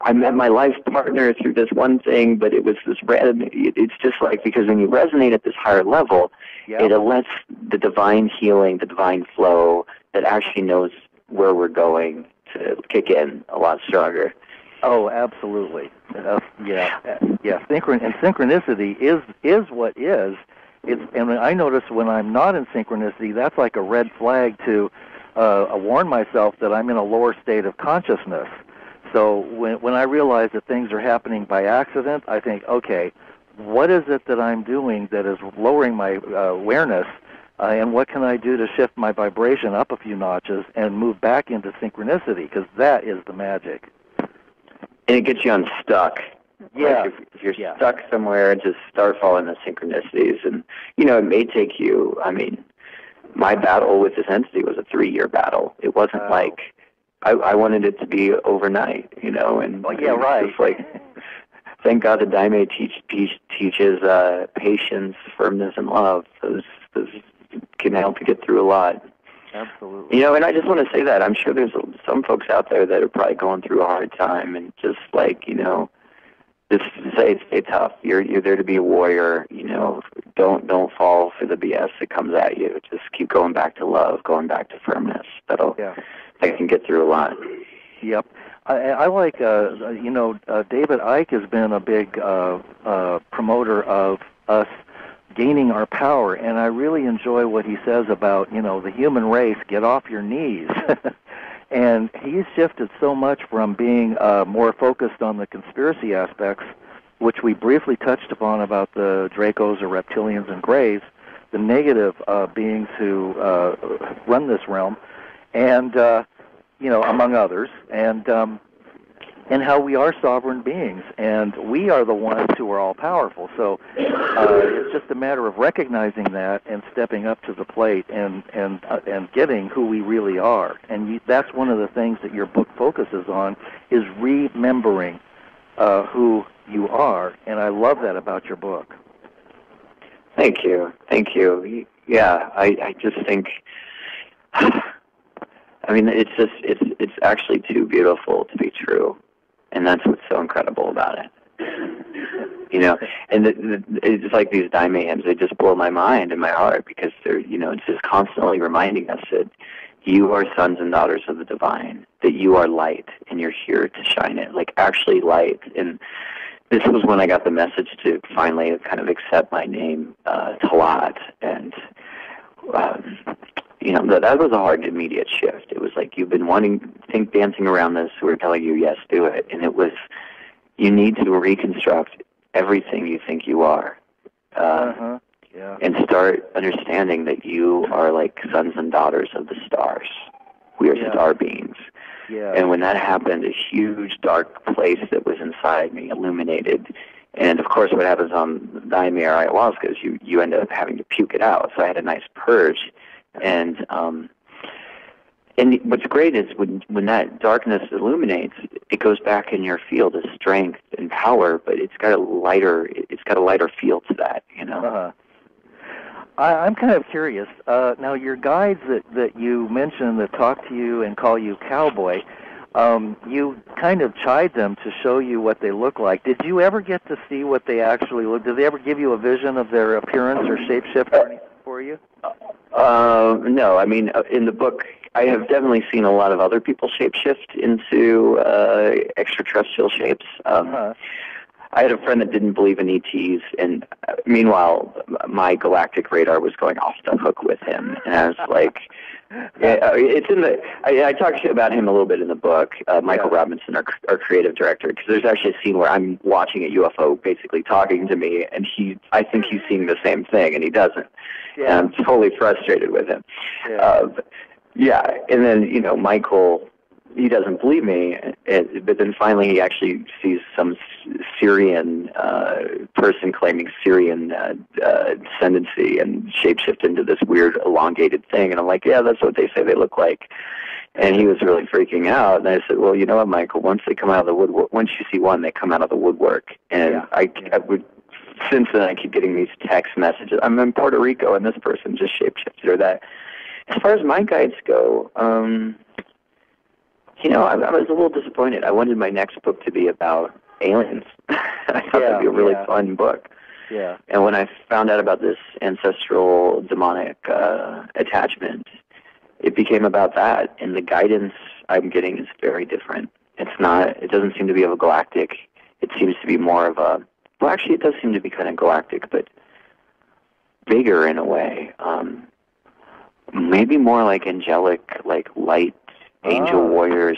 B: I met my life partner through this one thing, but it was this random. It's just like, because when you resonate at this higher level, it lets the divine healing, the divine flow that actually knows where we're going to kick in a lot stronger.
A: Oh, absolutely. Synchronicity is what is. And I notice when I'm not in synchronicity, that's like a red flag to warn myself that I'm in a lower state of consciousness. So when I realize that things are happening by accident, I think, okay, what is it that I'm doing that is lowering my awareness, and what can I do to shift my vibration up a few notches and move back into synchronicity, because that is the magic.
B: And it gets you unstuck. Like if you're stuck somewhere, just start following the synchronicities. And, it may take you, my battle with this entity was a 3-year battle. It wasn't like I wanted it to be overnight, and it's like, thank God the Daime teaches patience, firmness, and love. Those can help you get through a lot.
A: Absolutely.
B: And I just want to say that I'm sure there's some folks out there that are probably going through a hard time, and just like, just stay tough. You're there to be a warrior. don't fall for the BS that comes at you. Just keep going back to love, going back to firmness. That can get through a lot.
A: Yep. I like, David Icke has been a big promoter of us gaining our power, and I really enjoy what he says about, the human race, get off your knees. And he's shifted so much from being more focused on the conspiracy aspects, which we briefly touched upon about the Dracos or reptilians and Greys, the negative beings who run this realm, and among others, and how we are sovereign beings, and we are the ones who are all powerful. So it's just a matter of recognizing that and stepping up to the plate and getting who we really are. And that's one of the things that your book focuses on, is remembering who you are, and I love that about your book.
B: Thank you. Yeah, I just think, it's actually too beautiful to be true, and that's what's so incredible about it. And it's like these mayhems, they just blow my mind and my heart, because they're, it's just constantly reminding us that you are sons and daughters of the divine, that you are light, and you're here to shine it, like actually light. And this was when I got the message to finally kind of accept my name, Talat, and that was a hard, immediate shift. It was like, you've been dancing around this, we're telling you, yes, do it. And it was, you need to reconstruct everything you think you are. And start understanding that you are like sons and daughters of the stars. We are star beings. Yeah. And when that happened, a huge dark place that was inside me illuminated. And of course, what happens on Daime or ayahuasca is you end up having to puke it out. So I had a nice purge. And what's great is when that darkness illuminates, it goes back in your field as strength and power, but it's got a lighter feel to that,
A: I'm kind of curious. Now, your guides that you mentioned that talk to you and call you cowboy, you kind of chide them to show you what they look like. Did you ever get to see what they actually look? Did they ever give you a vision of their appearance or shapeshift or anything for you?
B: No. In the book, I have definitely seen a lot of other people shapeshift into extraterrestrial shapes. I had a friend that didn't believe in ETs, and meanwhile, my galactic radar was going off the hook with him. And I was like, it's in the. I talked about him a little bit in the book. Michael Robinson, our creative director, because there's actually a scene where I'm watching a UFO basically talking to me, and I think he's seeing the same thing, and he doesn't. Yeah. And I'm totally frustrated with him. Yeah. And then, Michael, he doesn't believe me, but then finally he actually sees some Syrian person claiming Syrian descendancy and shapeshift into this weird elongated thing. And I'm like, yeah, that's what they say they look like. And he was really freaking out. And I said, well, you know what, Michael, once they come out of the woodwork, once you see one, they come out of the woodwork. And I would, since then I keep getting these text messages. I'm in Puerto Rico and this person just shapeshifted or that. As far as my guides go, I was a little disappointed. I wanted my next book to be about aliens. I thought that'd be a really fun book. Yeah. And when I found out about this ancestral demonic attachment, it became about that. And the guidance I'm getting is very different. It doesn't seem to be of a galactic. It seems to be more of a, well, actually it does seem to be kind of galactic, but bigger in a way. Maybe more like angelic, like light, angel warriors.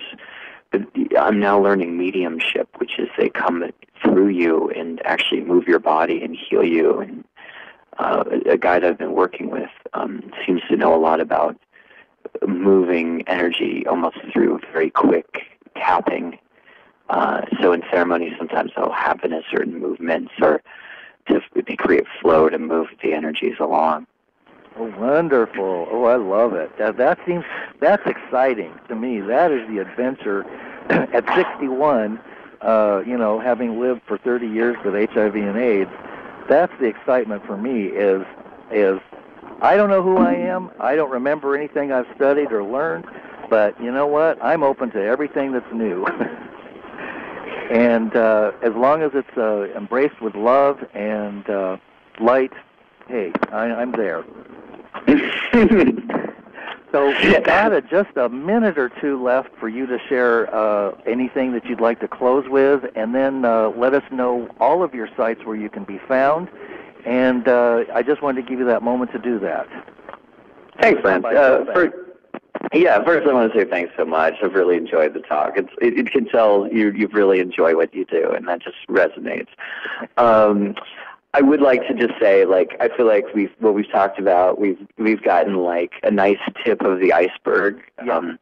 B: But I'm now learning mediumship, which is they come through you and actually move your body and heal you. And a guy that I've been working with seems to know a lot about moving energy almost through very quick tapping. So in ceremonies, sometimes they'll happen as certain movements or to create flow to move the energies along.
A: Oh, wonderful. Oh, I love it. That's exciting to me. That is the adventure. At 61, having lived for 30 years with HIV and AIDS, that's the excitement for me is I don't know who I am. I don't remember anything I've studied or learned, but you know what? I'm open to everything that's new. And as long as it's embraced with love and light, Hey, I'm there. So we've got just a minute or two left for you to share anything that you'd like to close with, and then let us know all of your sites where you can be found. And I just wanted to give you that moment to do that.
B: Thanks, Lance. First, I want to say thanks so much. I've really enjoyed the talk. It can tell you really enjoy what you do, and that just resonates. I would like to just say, like, I feel like what we've talked about, we've gotten like a nice tip of the iceberg.
A: Yeah.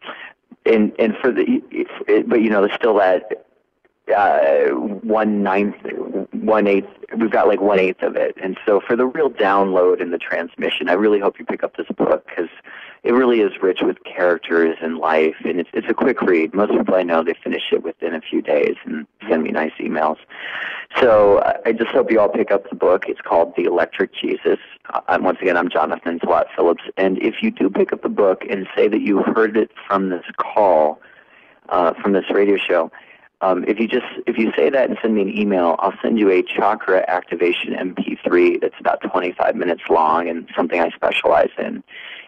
B: And but you know, there's still that 1/8. We've got like 1/8 of it. And so for the real download and the transmission, I really hope you pick up this book, because it really is rich with characters and life, and it's a quick read. Most people I know, they finish it within a few days and send me nice emails. So I just hope you all pick up the book. It's called The Electric Jesus. Once again, I'm Jonathan Talat Phillips. And if you do pick up the book and say that you heard it from this call, from this radio show, if you say that and send me an email, I'll send you a chakra activation MP3 that's about 25 minutes long and something I specialize in.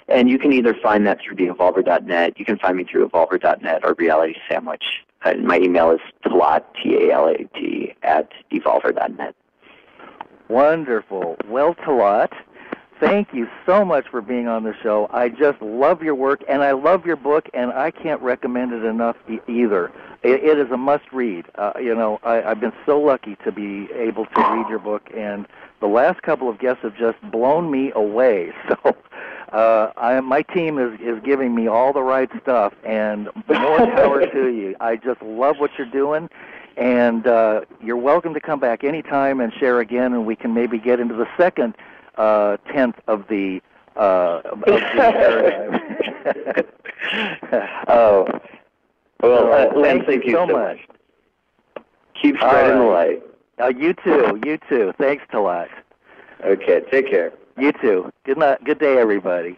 B: And you can either find that through theevolver.net, you can find me through evolver.net or Reality Sandwich. My email is talat, T-A-L-A-T, @evolver.net.
A: Wonderful. Well, Talat, thank you so much for being on the show. I just love your work, and I love your book, and I can't recommend it enough either. It is a must-read. I've been so lucky to be able to read your book, and the last couple of guests have just blown me away. So my team is giving me all the right stuff, and more power to you. I just love what you're doing, and you're welcome to come back anytime and share again, and we can maybe get into the second 10th of the paradigm.
B: Oh. Well, Lance, thank you so much. Keep spreading the light.
A: You too. Thanks, Talat.
B: Okay, take care.
A: You too. Good night. Good day, everybody.